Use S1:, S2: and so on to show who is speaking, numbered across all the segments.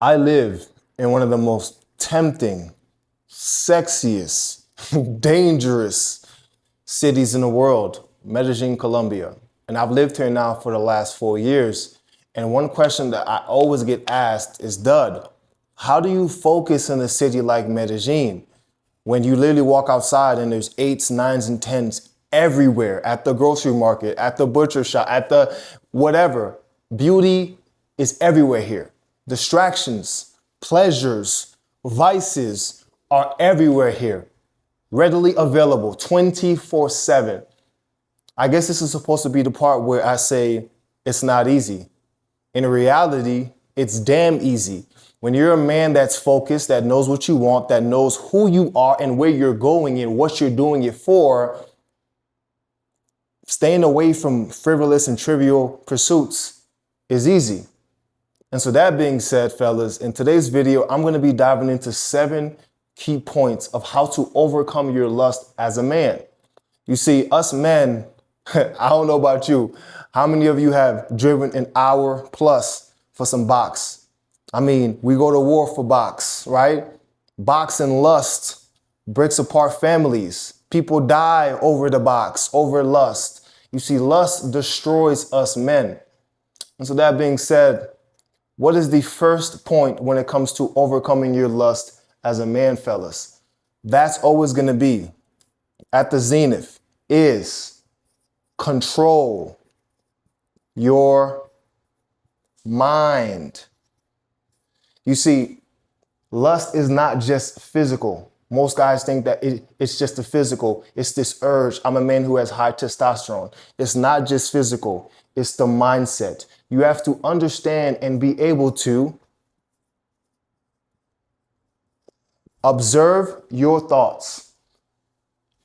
S1: I live in one of the most tempting, sexiest, dangerous cities in the world, Medellin, Colombia. And I've lived here now for the last 4 years. And one question that I always get asked is, Dud, how do you focus in a city like Medellin when you literally walk outside and there's eights, nines, and tens everywhere, at the grocery market, at the butcher shop, at the whatever? Beauty is everywhere here. Distractions, pleasures, vices are everywhere here, readily available 24/7. I guess this is supposed to be the part where I say it's not easy. In reality, it's damn easy. When you're a man that's focused, that knows what you want, that knows who you are and where you're going and what you're doing it for, staying away from frivolous and trivial pursuits is easy. And so that being said, fellas, in today's video, I'm going to be diving into 7 key points of how to overcome your lust as a man. You see, us men, I don't know about you, how many of you have driven an hour plus for some box? I mean, we go to war for box, right? Box and lust breaks apart families. People die over the box, over lust. You see, lust destroys us men. And so that being said, what is the first point when it comes to overcoming your lust as a man, fellas? That's always going to be at the zenith is control your mind. You see, lust is not just physical. Most guys think that it's just the physical. It's this urge. I'm a man who has high testosterone. It's not just physical. It's the mindset. You have to understand and be able to observe your thoughts.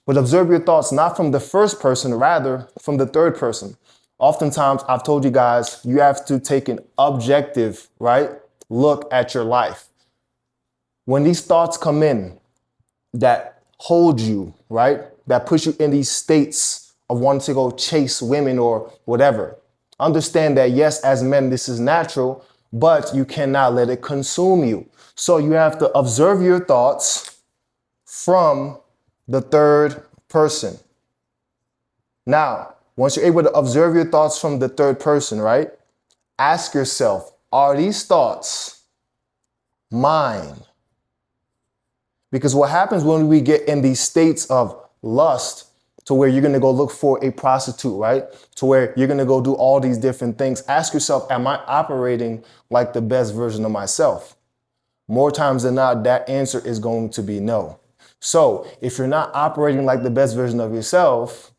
S1: But observe your thoughts not from the first person, rather from the third person. Oftentimes, I've told you guys, you have to take an objective, right, look at your life. When these thoughts come in that hold you, right, that push you in these states of wanting to go chase women or whatever, understand that yes, as men, this is natural, but you cannot let it consume you. So you have to observe your thoughts from the third person. Now, once you're able to observe your thoughts from the third person, right, ask yourself, are these thoughts mine? Because what happens when we get in these states of lust, to where you're going to go look for a prostitute, right? To where you're going to go do all these different things. Ask yourself, am I operating like the best version of myself? More times than not, that answer is going to be no. So if you're not operating like the best version of yourself,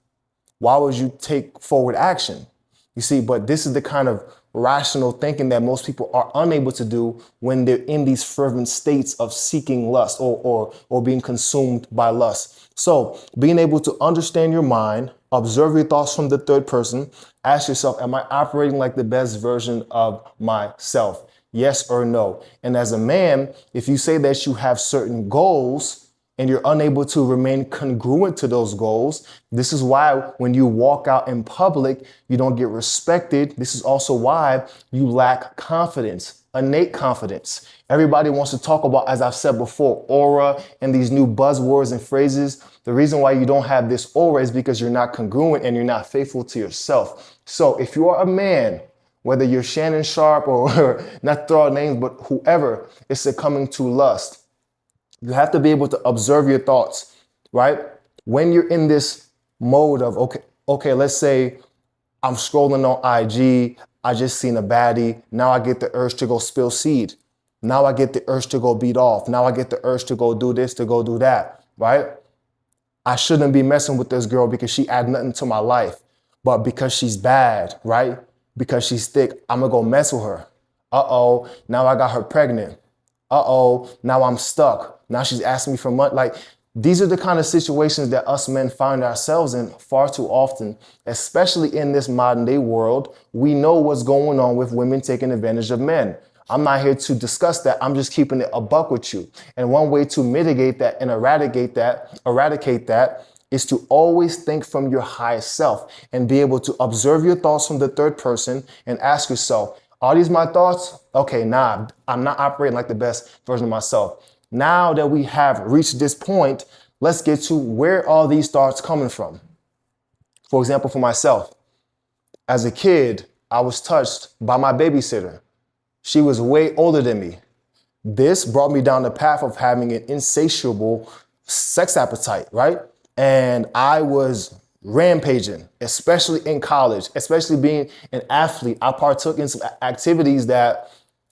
S1: why would you take forward action? You see, but this is the kind of rational thinking that most people are unable to do when they're in these fervent states of seeking lust or being consumed by lust. So being able to understand your mind, observe your thoughts from the third person, ask yourself, am I operating like the best version of myself? Yes or no? And as a man, if you say that you have certain goals, and you're unable to remain congruent to those goals, this is why when you walk out in public, you don't get respected. This is also why you lack confidence, innate confidence. Everybody wants to talk about, as I've said before, aura and these new buzzwords and phrases. The reason why you don't have this aura is because you're not congruent and you're not faithful to yourself. So if you are a man, whether you're Shannon Sharp or not throw out names, but whoever is succumbing to lust, you have to be able to observe your thoughts, right? When you're in this mode of, okay, let's say I'm scrolling on IG, I just seen a baddie. Now I get the urge to go spill seed. Now I get the urge to go beat off. Now I get the urge to go do this, to go do that, right? I shouldn't be messing with this girl because she add nothing to my life. But because she's bad, right? Because she's thick, I'm gonna go mess with her. Uh-oh, now I got her pregnant. Uh-oh, now I'm stuck. Now she's asking me for money. Like, these are the kind of situations that us men find ourselves in far too often, especially in this modern day world. We know what's going on with women taking advantage of men. I'm not here to discuss that. I'm just keeping it a buck with you. And one way to mitigate that and eradicate that is to always think from your highest self and be able to observe your thoughts from the third person and ask yourself, Are these my thoughts? Okay, nah, I'm not operating like the best version of myself. Now that we have reached this point, let's get to where are these thoughts coming from? For example, for myself, as a kid, I was touched by my babysitter. She was way older than me. This brought me down the path of having an insatiable sex appetite, right? And I was rampaging, especially in college, especially being an athlete. I partook in some activities that,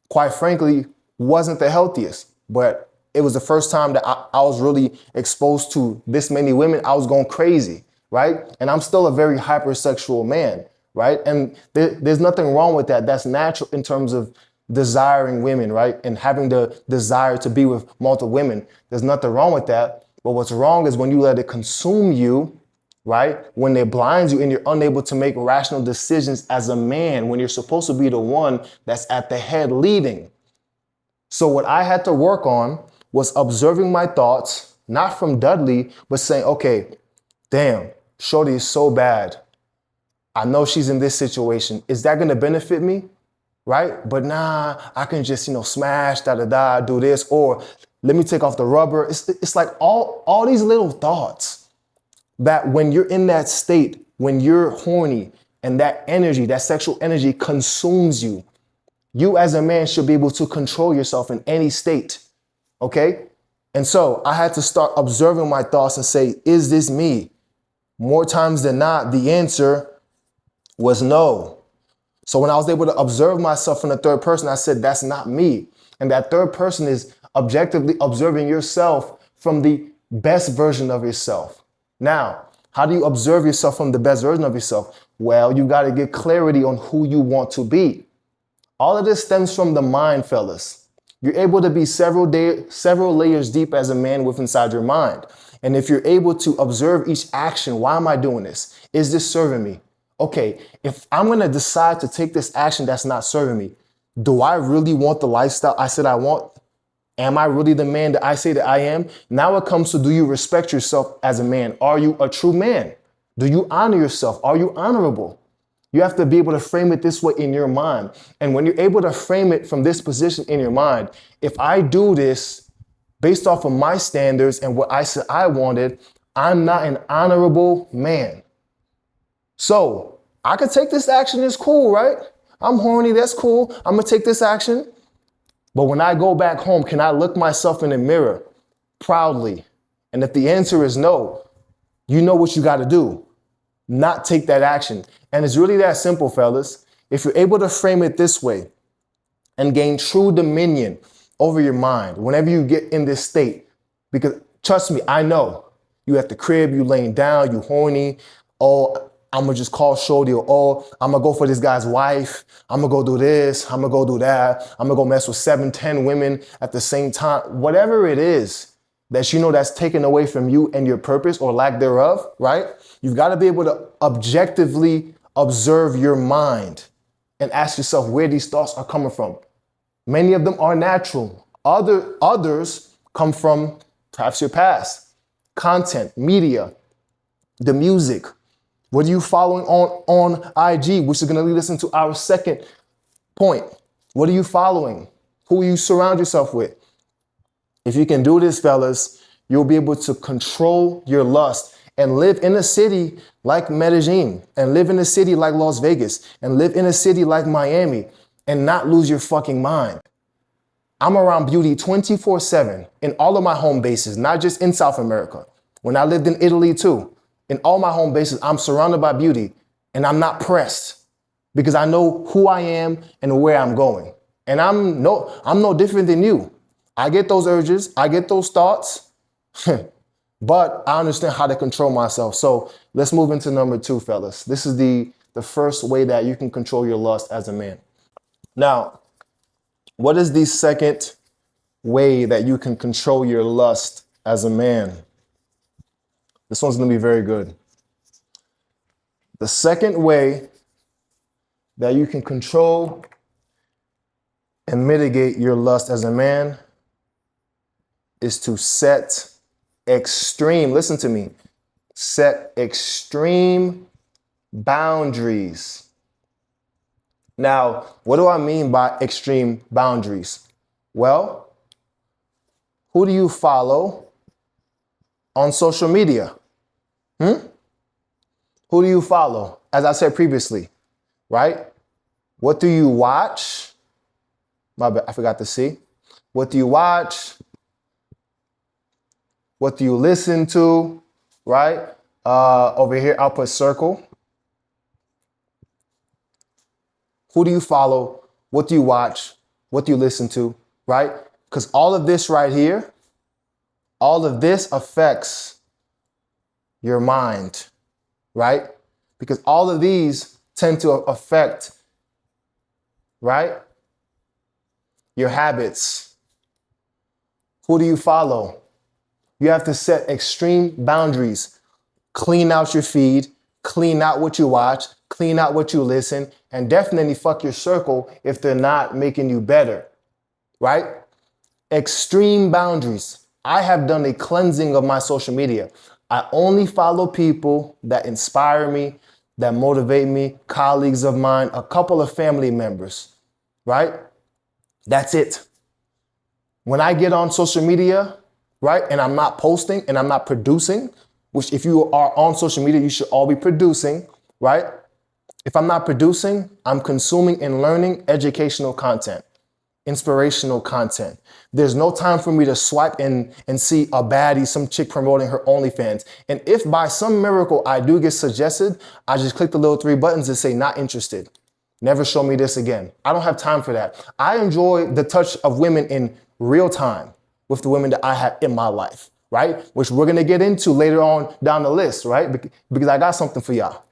S1: quite frankly, wasn't the healthiest, but it was the first time that I was really exposed to this many women. I was going crazy, right? And I'm still a very hypersexual man, right? And there's nothing wrong with that. That's natural in terms of desiring women, right? And having the desire to be with multiple women. There's nothing wrong with that. But what's wrong is when you let it consume you, right? When it blinds you and you're unable to make rational decisions as a man, when you're supposed to be the one that's at the head leading. So what I had to work on was observing my thoughts, not from Dudley, but saying, okay, damn, shorty is so bad. I know she's in this situation. Is that gonna benefit me? Right? But nah, I can just, smash, do this, or let me take off the rubber. It's like all these little thoughts that when you're in that state, when you're horny and that energy, that sexual energy consumes you, you as a man should be able to control yourself in any state, okay? And so I had to start observing my thoughts and say, is this me? More times than not, the answer was no. So when I was able to observe myself from the third person, I said, that's not me. And that third person is objectively observing yourself from the best version of yourself. Now, how do you observe yourself from the best version of yourself? Well, you got to get clarity on who you want to be. All of this stems from the mind, fellas. You're able to be several layers deep as a man with inside your mind. And if you're able to observe each action, why am I doing this? Is this serving me? Okay, if I'm going to decide to take this action that's not serving me, do I really want the lifestyle I said I want? Am I really the man that I say that I am? Now it comes to, do you respect yourself as a man? Are you a true man? Do you honor yourself? Are you honorable? You have to be able to frame it this way in your mind. And when you're able to frame it from this position in your mind, if I do this based off of my standards and what I said I wanted, I'm not an honorable man. So I could take this action, it's cool, right? I'm horny, that's cool. I'm gonna take this action. But when I go back home, can I look myself in the mirror proudly? And if the answer is no, you know what you gotta do. Not take that action. And it's really that simple, fellas. If you're able to frame it this way and gain true dominion over your mind whenever you get in this state, because trust me, I know you at the crib, you laying down, you horny, oh, I'm gonna just call shorty, or oh, I'm gonna go for this guy's wife. I'm gonna go do this. I'm gonna go do that. I'm gonna go mess with 7, 10 women at the same time. Whatever it is that you know that's taken away from you and your purpose or lack thereof, right? You've got to be able to objectively observe your mind and ask yourself where these thoughts are coming from. Many of them are natural. Others come from perhaps your past, content, media, the music. What are you following on IG, which is going to lead us into our second point? What are you following? Who will you surround yourself with? If you can do this, fellas, you'll be able to control your lust and live in a city like Medellin, and live in a city like Las Vegas, and live in a city like Miami, and not lose your fucking mind. I'm around beauty 24/7 in all of my home bases, not just in South America. When I lived in Italy too. In all my home bases, I'm surrounded by beauty, and I'm not pressed because I know who I am and where I'm going. And I'm no different than you. I get those urges, I get those thoughts, but I understand how to control myself. So let's move into number 2, fellas. This is the first way that you can control your lust as a man. Now, what is the second way that you can control your lust as a man? This one's gonna be very good. The second way that you can control and mitigate your lust as a man is to set listen to me, set extreme boundaries Now, what do I mean by extreme boundaries? Well, who do you follow on social media? Who do you follow? As I said previously, right? What do you watch? My bad, I forgot to see. What do you watch? What do you listen to? Right? Over here, I'll put circle. Who do you follow? What do you watch? What do you listen to? Right? Because all of this right here, all of this affects your mind, right? Because all of these tend to affect, right, your habits. Who do you follow? You have to set extreme boundaries. Clean out your feed, clean out what you watch, clean out what you listen, and definitely fuck your circle if they're not making you better, right? Extreme boundaries. I have done a cleansing of my social media. I only follow people that inspire me, that motivate me, colleagues of mine, a couple of family members, right? That's it. When I get on social media, right, and I'm not posting and I'm not producing, which if you are on social media, you should all be producing, right? If I'm not producing, I'm consuming and learning educational content, inspirational content. There's no time for me to swipe and see a baddie, some chick promoting her OnlyFans. And if by some miracle I do get suggested, I just click the little 3 buttons and say not interested. Never show me this again. I don't have time for that. I enjoy the touch of women in real time with the women that I have in my life, right? Which we're gonna get into later on down the list, right? Because I got something for y'all.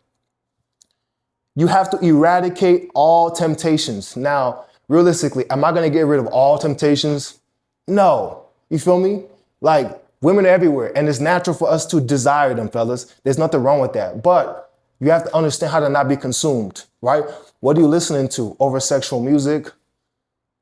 S1: You have to eradicate all temptations. Now, realistically, am I gonna get rid of all temptations? No. You feel me? Like, women are everywhere, and it's natural for us to desire them, fellas. There's nothing wrong with that. But you have to understand how to not be consumed, right? What are you listening to? Over sexual music?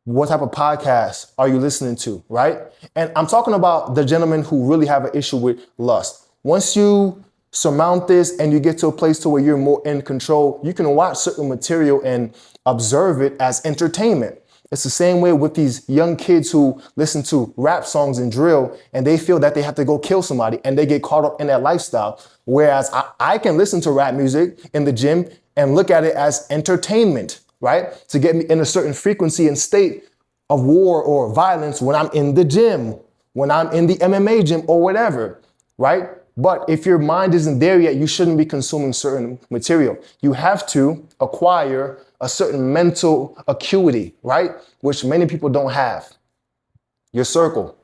S1: What type of podcasts are you listening to, right? And I'm talking about the gentlemen who really have an issue with lust. Once you surmount this and you get to a place to where you're more in control, you can watch certain material and observe it as entertainment. It's the same way with these young kids who listen to rap songs and drill and they feel that they have to go kill somebody and they get caught up in that lifestyle. Whereas I can listen to rap music in the gym and look at it as entertainment, right? To get me in a certain frequency and state of war or violence when I'm in the gym, when I'm in the MMA gym or whatever, right? But if your mind isn't there yet, you shouldn't be consuming certain material. You have to acquire a certain mental acuity, right? Which many people don't have. Your circle.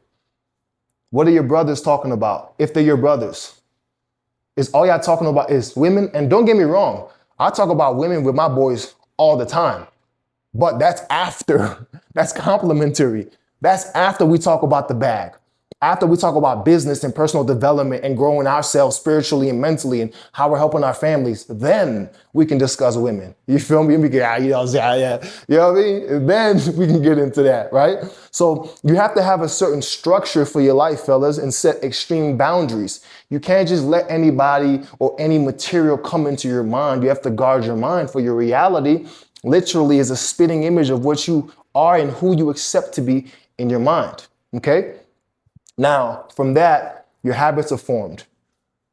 S1: What are your brothers talking about? If they're your brothers. Is all y'all talking about is women? And don't get me wrong, I talk about women with my boys all the time. But that's after, that's complimentary. That's after we talk about the bag. After we talk about business and personal development and growing ourselves spiritually and mentally and how we're helping our families, then we can discuss women. You feel me? We can, you know what I mean? And then we can get into that, right? So you have to have a certain structure for your life, fellas, and set extreme boundaries. You can't just let anybody or any material come into your mind. You have to guard your mind, for your reality literally is a spitting image of what you are and who you accept to be in your mind, okay? Now, from that, your habits are formed.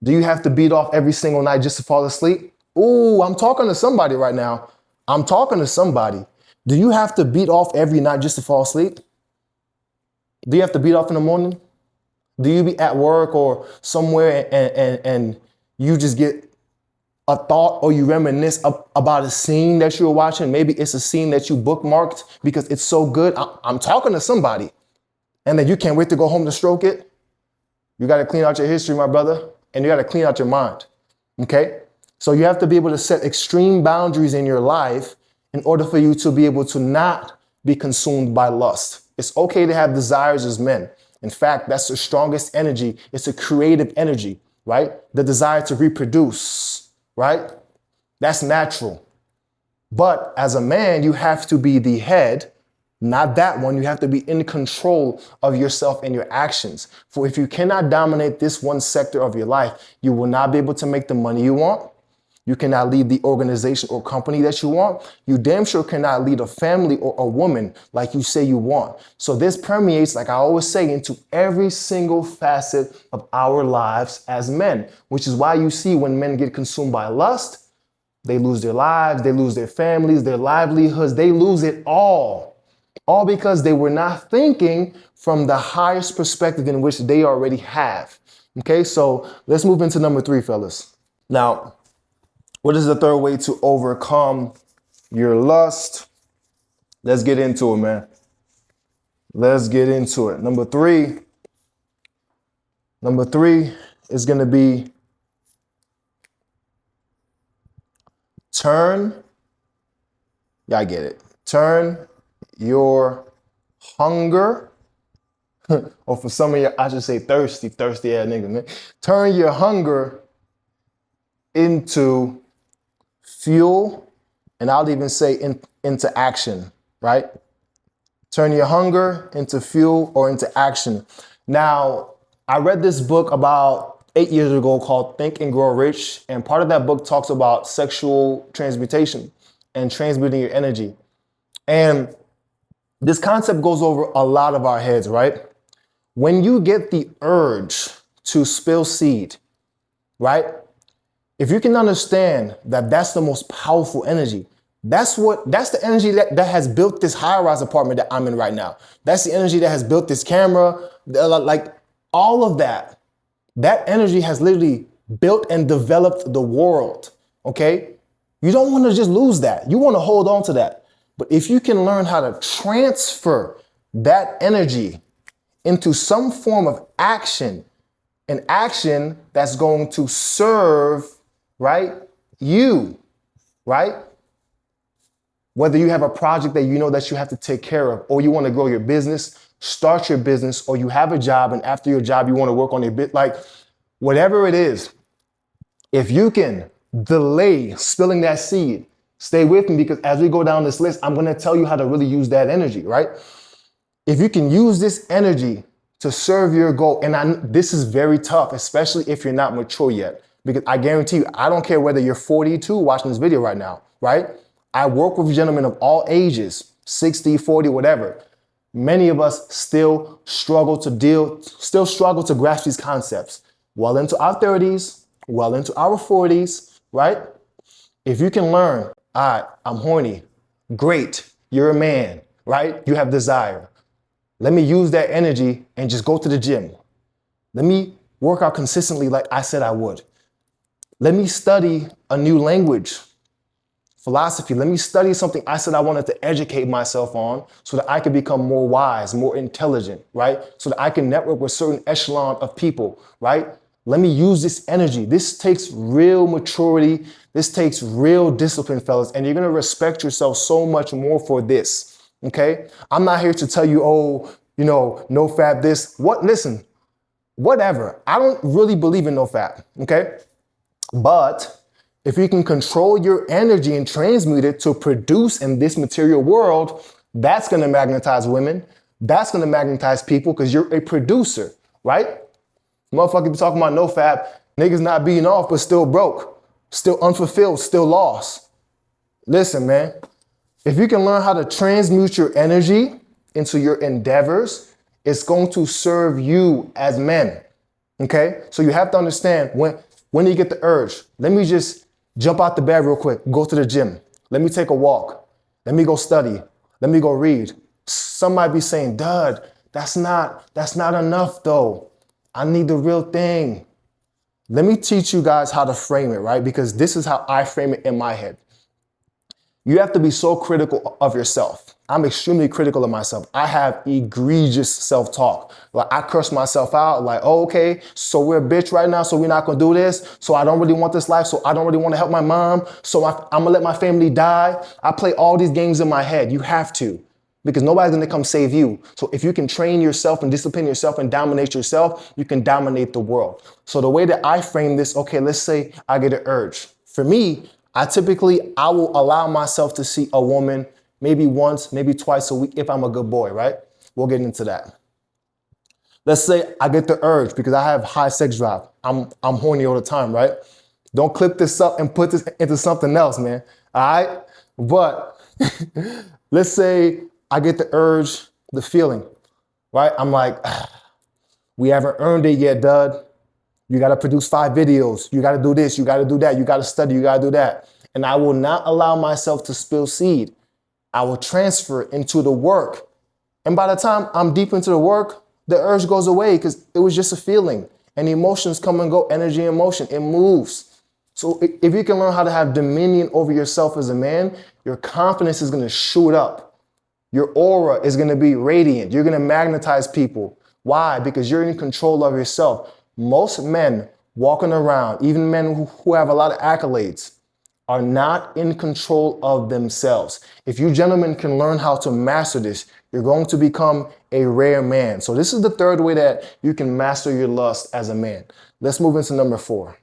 S1: Do you have to beat off every single night just to fall asleep? Ooh, I'm talking to somebody right now. I'm talking to somebody. Do you have to beat off every night just to fall asleep? Do you have to beat off in the morning? Do you be at work or somewhere and you just get a thought or you reminisce about a scene that you were watching? Maybe it's a scene that you bookmarked because it's so good. I'm talking to somebody. And then you can't wait to go home to stroke it. You got to clean out your history, my brother, and you got to clean out your mind, okay? So you have to be able to set extreme boundaries in your life in order for you to be able to not be consumed by lust. It's okay to have desires as men. In fact, that's the strongest energy. It's a creative energy, right? The desire to reproduce, right? That's natural. But as a man, you have to be the head. Not that one. You have to be in control of yourself and your actions. For if you cannot dominate this one sector of your life, you will not be able to make the money you want. You cannot lead the organization or company that you want. You damn sure cannot lead a family or a woman like you say you want. So this permeates, like I always say, into every single facet of our lives as men, which is why you see when men get consumed by lust, they lose their lives, they lose their families, their livelihoods, they lose it all. All because they were not thinking from the highest perspective in which they already have. Okay, so let's move into number 3, fellas. Now, what is the third way to overcome your lust? Let's get into it, man. Let's get into it. Number three is going to be turn your hunger, or for some of you, I should say thirsty ass nigga, man. Turn your hunger into fuel, and I'll even say into action, right? Turn your hunger into fuel or into action. Now, I read this book about 8 years ago called Think and Grow Rich, and part of that book talks about sexual transmutation and transmuting your energy. And this concept goes over a lot of our heads, right? When you get the urge to spill seed, right? If you can understand that that's the most powerful energy, that's the energy that has built this high-rise apartment that I'm in right now. That's the energy that has built this camera, like all of that. That energy has literally built and developed the world, okay? You don't want to just lose that. You want to hold on to that. But if you can learn how to transfer that energy into some form of action, an action that's going to serve, right, you, right? Whether you have a project that you know that you have to take care of, or you want to grow your business, start your business, or you have a job, and after your job, you want to work on your bit, like whatever it is, if you can delay spilling that seed, stay with me, because as we go down this list, I'm going to tell you how to really use that energy, right? If you can use this energy to serve your goal, and this is very tough, especially if you're not mature yet, because I guarantee you, I don't care whether you're 42 watching this video right now, right? I work with gentlemen of all ages, 60, 40, whatever. Many of us still struggle to grasp these concepts. Well into our 30s, well into our 40s, right? If you can learn, all right, I'm horny, great, you're a man, right? You have desire. Let me use that energy and just go to the gym. Let me work out consistently like I said I would. Let me study a new language, philosophy. Let me study something I said I wanted to educate myself on so that I could become more wise, more intelligent, right? So that I can network with certain echelon of people, right? Let me use this energy. This takes real maturity. This takes real discipline, fellas, and you're going to respect yourself so much more for this. Okay? I'm not here to tell you, oh, no fap this. Listen, whatever. I don't really believe in no fap. Okay? But if you can control your energy and transmute it to produce in this material world, that's going to magnetize women. That's going to magnetize people because you're a producer, right? Motherfucker be talking about no fap, niggas not being off, but still broke, still unfulfilled, still lost. Listen, man, if you can learn how to transmute your energy into your endeavors, it's going to serve you as men, okay? So you have to understand when you get the urge, let me just jump out the bed real quick, go to the gym. Let me take a walk. Let me go study. Let me go read. Some might be saying, Dud, that's not enough though. I need the real thing. Let me teach you guys how to frame it, right? Because this is how I frame it in my head. You have to be so critical of yourself. I'm extremely critical of myself. I have egregious self-talk. Like I curse myself out like, oh, okay, so we're a bitch right now, so we're not gonna do this. So I don't really want this life, so I don't really wanna help my mom. So I'm gonna let my family die. I play all these games in my head. You have to, because nobody's gonna come save you. So if you can train yourself and discipline yourself and dominate yourself, you can dominate the world. So the way that I frame this, okay, let's say I get an urge. For me, I will allow myself to see a woman maybe once, maybe twice a week if I'm a good boy, right? We'll get into that. Let's say I get the urge because I have high sex drive. I'm horny all the time, right? Don't clip this up and put this into something else, man. All right? But let's say I get the urge, the feeling, right? I'm like, we haven't earned it yet, Dud. You got to produce 5 videos. You got to do this. You got to do that. You got to study. You got to do that. And I will not allow myself to spill seed. I will transfer into the work. And by the time I'm deep into the work, the urge goes away because it was just a feeling. And emotions come and go, energy and motion, it moves. So if you can learn how to have dominion over yourself as a man, your confidence is going to shoot up. Your aura is going to be radiant. You're going to magnetize people. Why? Because you're in control of yourself. Most men walking around, even men who have a lot of accolades, are not in control of themselves. If you gentlemen can learn how to master this, you're going to become a rare man. So this is the third way that you can master your lust as a man. Let's move into number 4.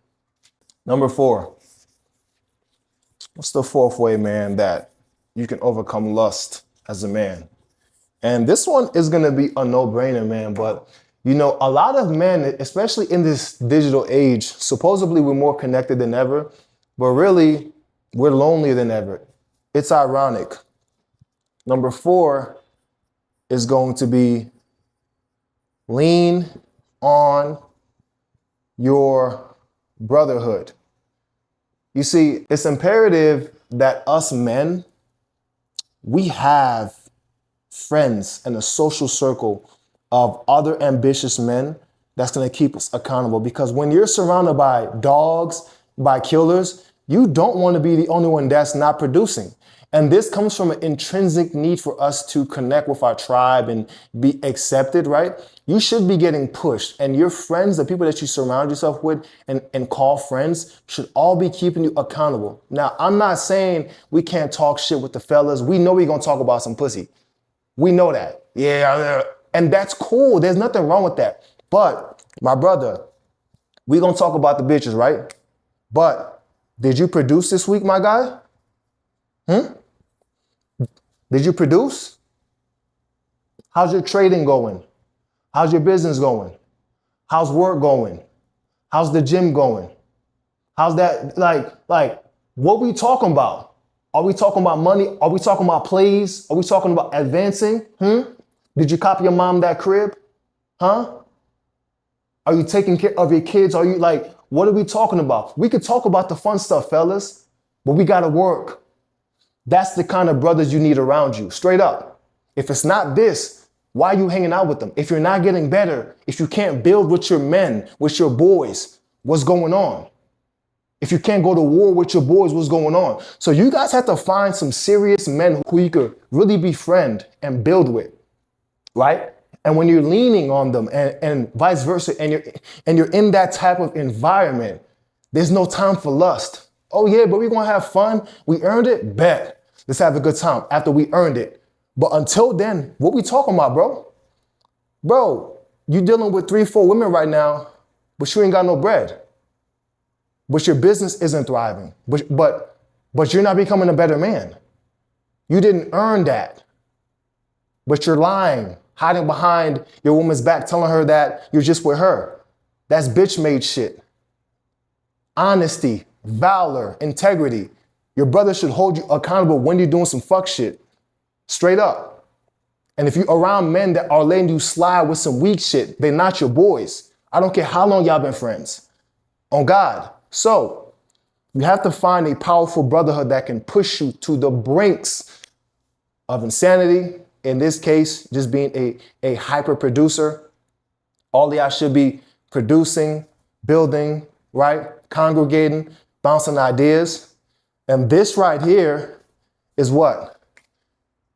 S1: Number 4. What's the 4th way, man, that you can overcome lust as a man? And this one is going to be a no-brainer, man. But, you know, a lot of men, especially in this digital age, supposedly we're more connected than ever, but really we're lonelier than ever. It's ironic. Number 4 is going to be lean on your brotherhood. You see, it's imperative that us men, we have friends and a social circle of other ambitious men that's going to keep us accountable. Because when you're surrounded by dogs, by killers, you don't want to be the only one that's not producing. And this comes from an intrinsic need for us to connect with our tribe and be accepted, right? You should be getting pushed, and your friends, the people that you surround yourself with and call friends, should all be keeping you accountable. Now, I'm not saying we can't talk shit with the fellas. We know we're going to talk about some pussy. We know that. Yeah, and that's cool. There's nothing wrong with that. But my brother, we're going to talk about the bitches, right? But did you produce this week, my guy? Did you produce? How's your trading going? How's your business going? How's work going? How's the gym going? How's that, like, what we talking about? Are we talking about money? Are we talking about plays? Are we talking about advancing? Did you copy your mom that crib? Are you taking care of your kids? Are you like, what are we talking about? We could talk about the fun stuff, fellas, but we gotta work. That's the kind of brothers you need around you, straight up. If it's not this, why are you hanging out with them? If you're not getting better, if you can't build with your men, with your boys, what's going on? If you can't go to war with your boys, what's going on? So you guys have to find some serious men who you could really befriend and build with, right? And when you're leaning on them and vice versa, and you're in that type of environment, there's no time for lust. Oh yeah, but we're gonna have fun. We earned it, bet. Let's have a good time after we earned it. But until then, what we talking about, bro? Bro, you dealing with 3-4 women right now, but you ain't got no bread. But your business isn't thriving. But you're not becoming a better man. You didn't earn that. But you're lying, hiding behind your woman's back, telling her that you're just with her. That's bitch-made shit. Honesty, valor, integrity. Your brother should hold you accountable when you're doing some fuck shit. Straight up. And if you're around men that are letting you slide with some weak shit, they're not your boys. I don't care how long y'all been friends. On God. So you have to find a powerful brotherhood that can push you to the brinks of insanity. In this case, just being a hyper producer. All y'all should be producing, building, right? Congregating, bouncing ideas. And this right here is what?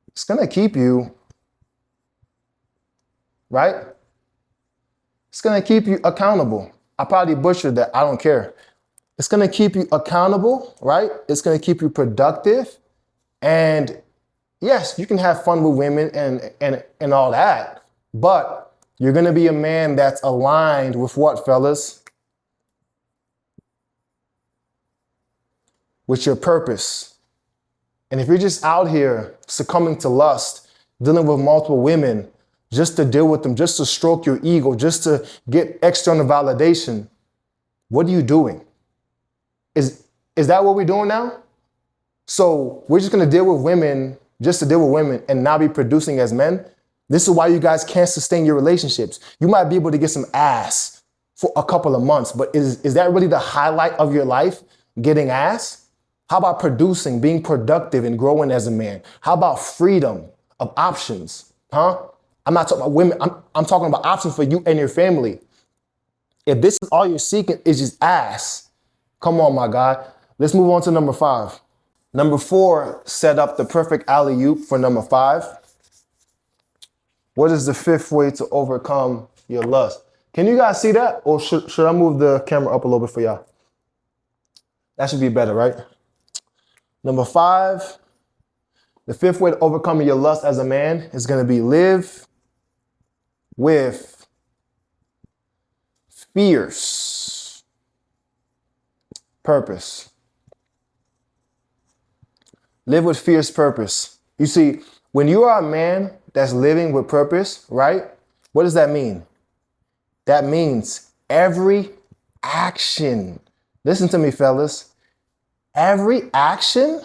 S1: It's gonna keep you, right? It's gonna keep you accountable. I probably butchered that, I don't care. It's gonna keep you accountable, right? It's gonna keep you productive. And yes, you can have fun with women and all that, but you're gonna be a man that's aligned with what, fellas? With your purpose. And if you're just out here succumbing to lust, dealing with multiple women, just to deal with them, just to stroke your ego, just to get external validation, what are you doing? Is that what we're doing now? So we're just gonna deal with women just to deal with women and not be producing as men? This is why you guys can't sustain your relationships. You might be able to get some ass for a couple of months, but is that really the highlight of your life, getting ass? How about producing, being productive and growing as a man? How about freedom of options, huh? I'm not talking about women, I'm talking about options for you and your family. If this is all you're seeking is just ass, come on, my guy. Let's move on to number 5. Number 4, set up the perfect alley-oop for number 5. What is the 5th way to overcome your lust? Can you guys see that? Or should I move the camera up a little bit for y'all? That should be better, right? Number 5, the 5th way to overcome your lust as a man is gonna be live with fierce purpose. Live with fierce purpose. You see, when you are a man that's living with purpose, right? What does that mean? That means every action, listen to me, fellas, every action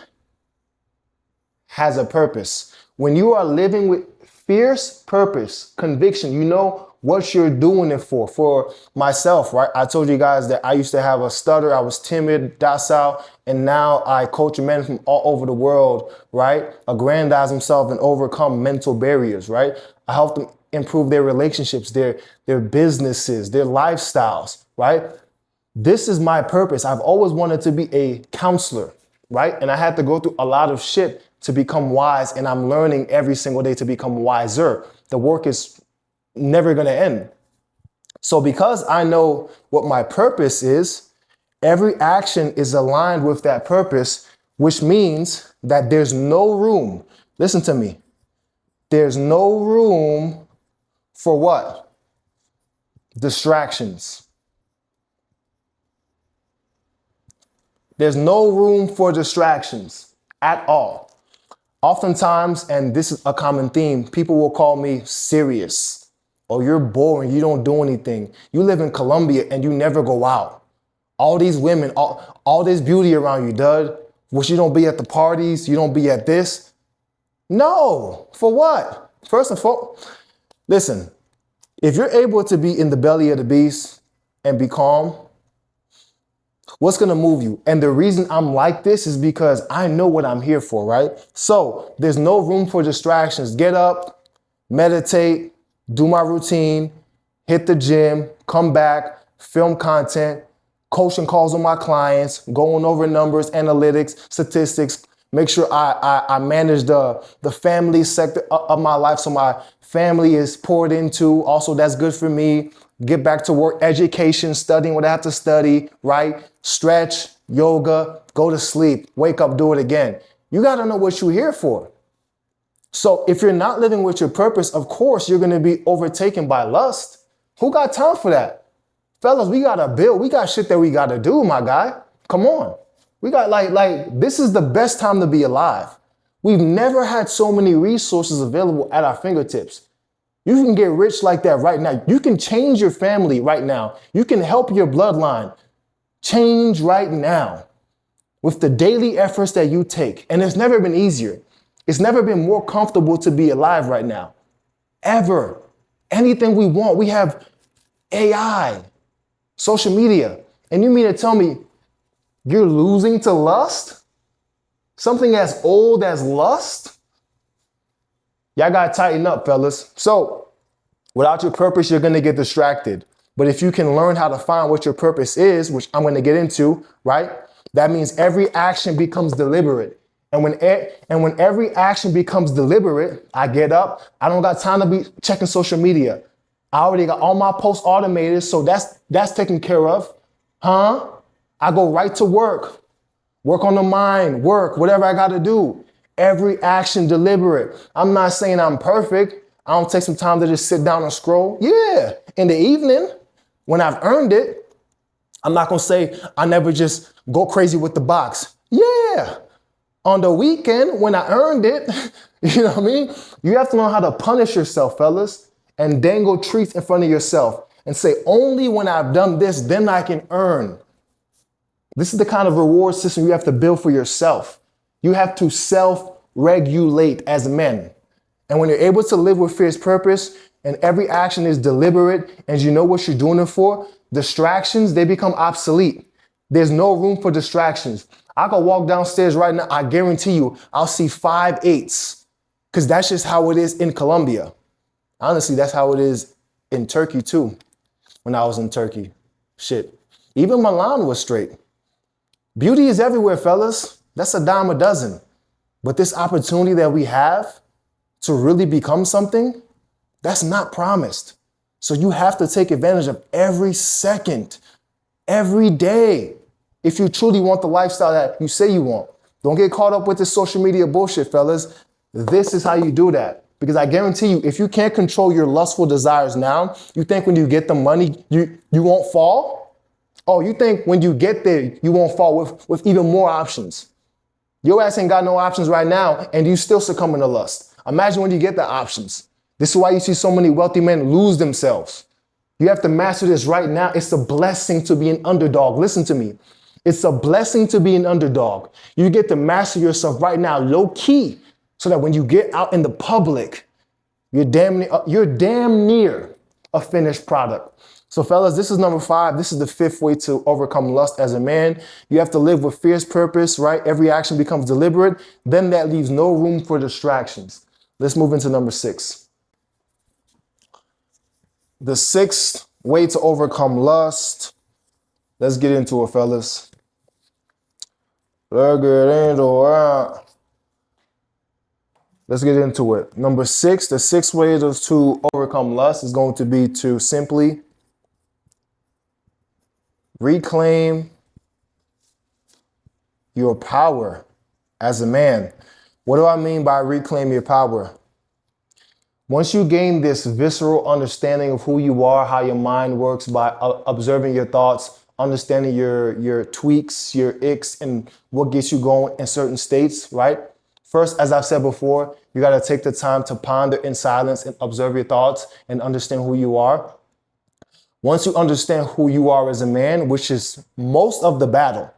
S1: has a purpose. When you are living with fierce purpose, conviction, you know what you're doing it for. For myself, right? I told you guys that I used to have a stutter. I was timid, docile, and now I coach men from all over the world, right? Aggrandize themselves and overcome mental barriers, right? I help them improve their relationships, their businesses, their lifestyles, right? This is my purpose. I've always wanted to be a counselor, right? And I had to go through a lot of shit to become wise, and I'm learning every single day to become wiser. The work is never gonna end. So because I know what my purpose is, every action is aligned with that purpose, which means that there's no room, listen to me, there's no room for what? Distractions. There's no room for distractions at all. Oftentimes, and this is a common theme, people will call me serious. Oh, you're boring, you don't do anything. You live in Colombia and you never go out. All these women, all this beauty around you, Dud. Wish you don't be at the parties, you don't be at this. No, for what? First and foremost, listen, if you're able to be in the belly of the beast and be calm, what's gonna move you? And the reason I'm like this is because I know what I'm here for, right? So there's no room for distractions. Get up, meditate, do my routine, hit the gym, come back, film content, coaching calls with my clients, going over numbers, analytics, statistics, make sure I manage the family sector of my life so my family is poured into. Also, that's good for me. Get back to work, education, studying what I have to study, right? Stretch, yoga, go to sleep, wake up, do it again. You gotta know what you're here for. So if you're not living with your purpose, of course, you're gonna be overtaken by lust. Who got time for that? Fellas, we gotta build. We got shit that we gotta do, my guy. Come on. We got like this is the best time to be alive. We've never had so many resources available at our fingertips. You can get rich like that right now. You can change your family right now. You can help your bloodline change right now with the daily efforts that you take. And it's never been easier. It's never been more comfortable to be alive right now. Ever. Anything we want. We have AI, social media. And you mean to tell me you're losing to lust? Something as old as lust? Y'all gotta tighten up, fellas. So without your purpose, you're gonna get distracted. But if you can learn how to find what your purpose is, which I'm gonna get into, right? That means every action becomes deliberate. And when every action becomes deliberate, I get up. I don't got time to be checking social media. I already got all my posts automated, so that's taken care of. Huh? I go right to work on the mind, work, whatever I got to do. Every action deliberate. I'm not saying I'm perfect. I don't take some time to just sit down and scroll. Yeah, in the evening, when I've earned it, I'm not going to say I never just go crazy with the box. Yeah. On the weekend, when I earned it, you know what I mean? You have to learn how to punish yourself, fellas, and dangle treats in front of yourself and say, only when I've done this, then I can earn. This is the kind of reward system you have to build for yourself. You have to self-regulate as men. And when you're able to live with fierce purpose and every action is deliberate and you know what you're doing it for, distractions, they become obsolete. There's no room for distractions. I can walk downstairs right now. I guarantee you, I'll see 5 8s because that's just how it is in Colombia. Honestly, that's how it is in Turkey too. When I was in Turkey, shit. Even Milan was straight. Beauty is everywhere, fellas. That's a dime a dozen. But this opportunity that we have to really become something, that's not promised. So you have to take advantage of every second, every day, if you truly want the lifestyle that you say you want. Don't get caught up with this social media bullshit, fellas. This is how you do that. Because I guarantee you, if you can't control your lustful desires now, you think when you get the money, you won't fall? Oh, you think when you get there, you won't fall with even more options. Your ass ain't got no options right now, and you still succumbing to lust. Imagine when you get the options. This is why you see so many wealthy men lose themselves. You have to master this right now. It's a blessing to be an underdog. Listen to me. It's a blessing to be an underdog. You get to master yourself right now, low key, so that when you get out in the public, you're damn near a finished product. So fellas, this is number 5. This is the 5th way to overcome lust as a man. You have to live with fierce purpose, right? Every action becomes deliberate. Then that leaves no room for distractions. Let's move into number 6. The 6th way to overcome lust. Let's get into it, fellas. Let's get into it. Number 6, the 6th way to overcome lust is going to be to simply reclaim your power as a man. What do I mean by reclaim your power? Once you gain this visceral understanding of who you are, how your mind works by observing your thoughts, understanding your tweaks, your icks, and what gets you going in certain states, right? First, as I've said before, you got to take the time to ponder in silence and observe your thoughts and understand who you are. Once you understand who you are as a man, which is most of the battle,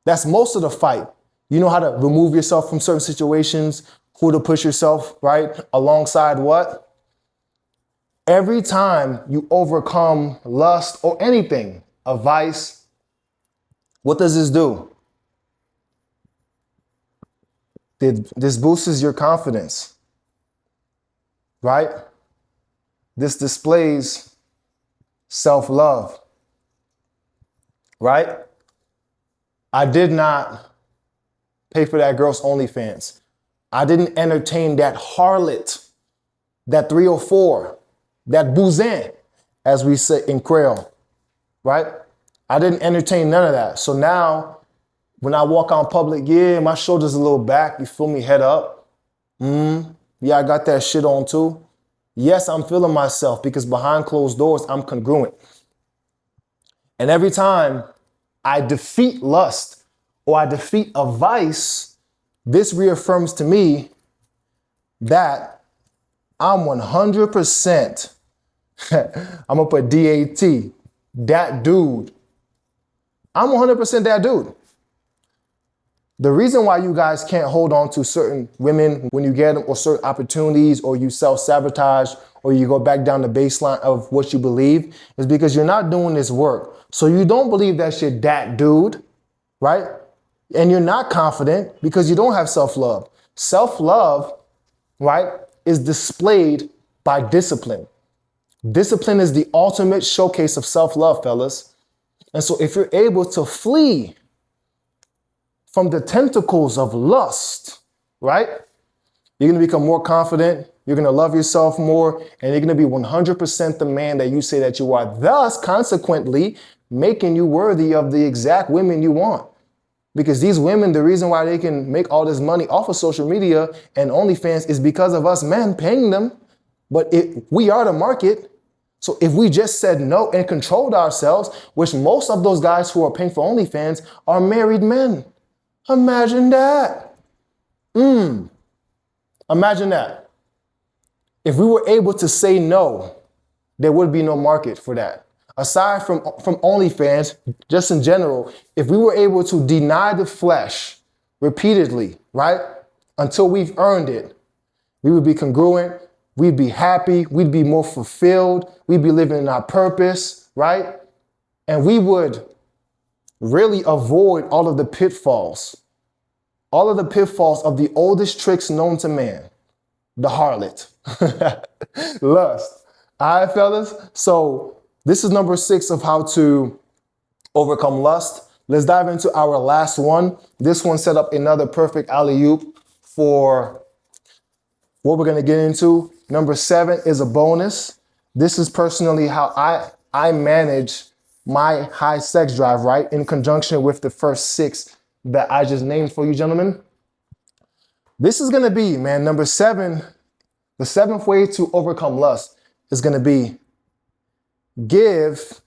S1: that's most of the fight. You know how to remove yourself from certain situations, who to push yourself, right? Alongside what? Every time you overcome lust or anything, a vice, what does this do? This boosts your confidence, right? This displays self-love, right? I did not pay for that girl's OnlyFans. I didn't entertain that harlot, that 304, that bouzin, as we say in Creole, right? I didn't entertain none of that. So now, when I walk out in public, yeah, my shoulders a little back, you feel me, head up. Yeah, I got that shit on too. Yes, I'm feeling myself because behind closed doors, I'm congruent. And every time I defeat lust or I defeat a vice, this reaffirms to me that I'm 100%, I'm gonna put DAT, that dude. I'm 100% that dude. The reason why you guys can't hold on to certain women when you get them, or certain opportunities, or you self-sabotage, or you go back down the baseline of what you believe, is because you're not doing this work. So you don't believe that you're that dude, right? And you're not confident because you don't have self-love. Self-love, right, is displayed by discipline. Discipline is the ultimate showcase of self-love, fellas. And so if you're able to flee from the tentacles of lust, right? You're gonna become more confident, you're gonna love yourself more, and you're gonna be 100% the man that you say that you are, thus, consequently, making you worthy of the exact women you want. Because these women, the reason why they can make all this money off of social media and OnlyFans is because of us men paying them. But we are the market. So if we just said no and controlled ourselves, which most of those guys who are paying for OnlyFans are married men. Imagine that. Imagine that. If we were able to say no, there would be no market for that. aside from OnlyFans, just in general, if we were able to deny the flesh repeatedly, right, until we've earned it, we would be congruent, we'd be happy, we'd be more fulfilled, we'd be living in our purpose, right? And we would really avoid all of the pitfalls of the oldest tricks known to man, the harlot, lust. All right, fellas? So this is number 6 of how to overcome lust. Let's dive into our last one. This one set up another perfect alley-oop for what we're going to get into. Number 7 is a bonus. This is personally how I manage my high sex drive, right? In conjunction with the first 6 that I just named for you, gentlemen. This is going to be, man, number 7. The 7th way to overcome lust is going to be give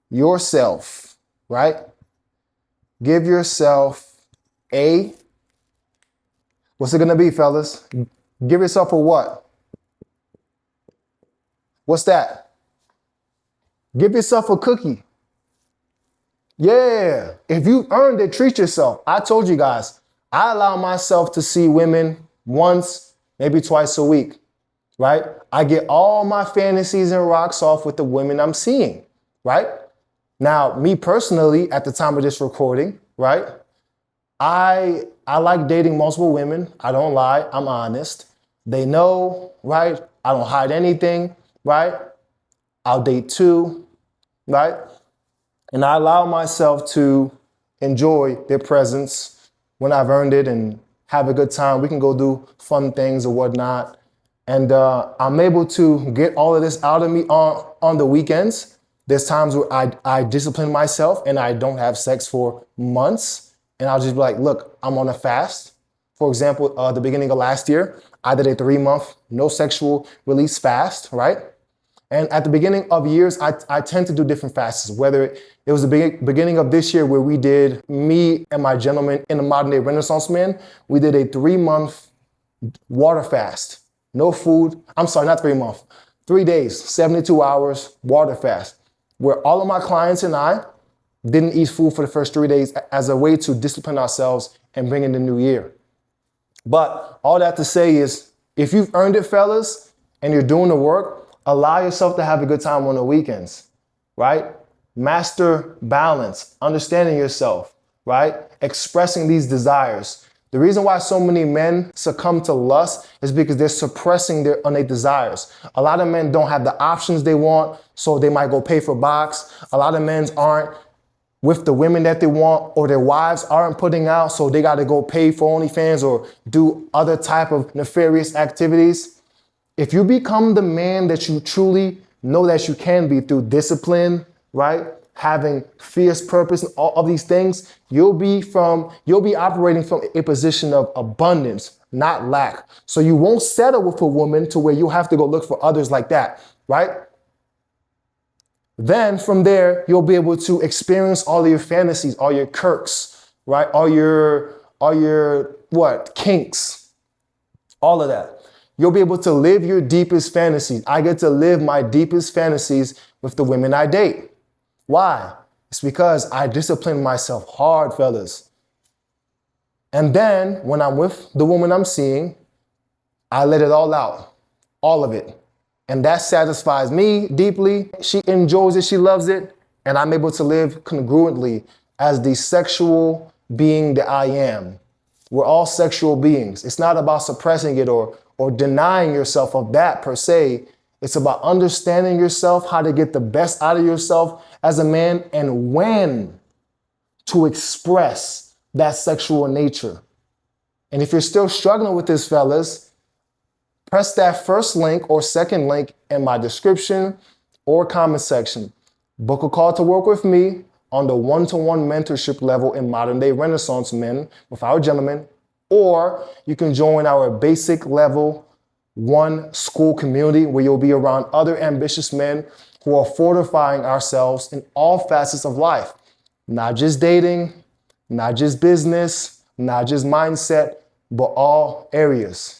S1: yourself, right? Give yourself what's it going to be, fellas? Give yourself a what? What's that? Give yourself a cookie. Yeah. If you earned it, treat yourself. I told you guys, I allow myself to see women once, maybe twice a week, right? I get all my fantasies and rocks off with the women I'm seeing, right? Now, me personally, at the time of this recording, right? I like dating multiple women. I don't lie. I'm honest. They know, right? I don't hide anything, right? I'll date 2, right? And I allow myself to enjoy their presence when I've earned it and have a good time. We can go do fun things or whatnot. And I'm able to get all of this out of me on the weekends. There's times where I discipline myself and I don't have sex for months. And I'll just be like, look, I'm on a fast. For example, the beginning of last year, I did a 3-month no sexual release fast, right? And at the beginning of years, I tend to do different fasts, whether it was the beginning of this year where we did, me and my gentleman in the modern day Renaissance man, we did a 3-month water fast. No food. I'm sorry, not 3 months. 3 days, 72 hours, water fast, where all of my clients and I didn't eat food for the first 3 days as a way to discipline ourselves and bring in the new year. But all that to say is, if you've earned it, fellas, and you're doing the work, allow yourself to have a good time on the weekends, right? Master balance, understanding yourself, right? Expressing these desires. The reason why so many men succumb to lust is because they're suppressing their innate desires. A lot of men don't have the options they want, so they might go pay for box. A lot of men aren't with the women that they want, or their wives aren't putting out, so they got to go pay for OnlyFans or do other type of nefarious activities. If you become the man that you truly know that you can be through discipline, right? Having fierce purpose and all of these things, you'll be operating from a position of abundance, not lack. So you won't settle with a woman to where you have to go look for others like that, right? Then from there, you'll be able to experience all of your fantasies, all your quirks, right? All your kinks, all of that. You'll be able to live your deepest fantasies. I get to live my deepest fantasies with the women I date. Why? It's because I discipline myself hard, fellas. And then when I'm with the woman I'm seeing, I let it all out, all of it. And that satisfies me deeply. She enjoys it, she loves it, and I'm able to live congruently as the sexual being that I am. We're all sexual beings. It's not about suppressing it or denying yourself of that per se. It's about understanding yourself, how to get the best out of yourself as a man, and when to express that sexual nature. And if you're still struggling with this, fellas, press that first link or second link in my description or comment section. Book a call to work with me on the one-to-one mentorship level in modern day Renaissance men with our gentlemen, or you can join our basic level 1 school community where you'll be around other ambitious men who are fortifying ourselves in all facets of life, not just dating, not just business, not just mindset, but all areas.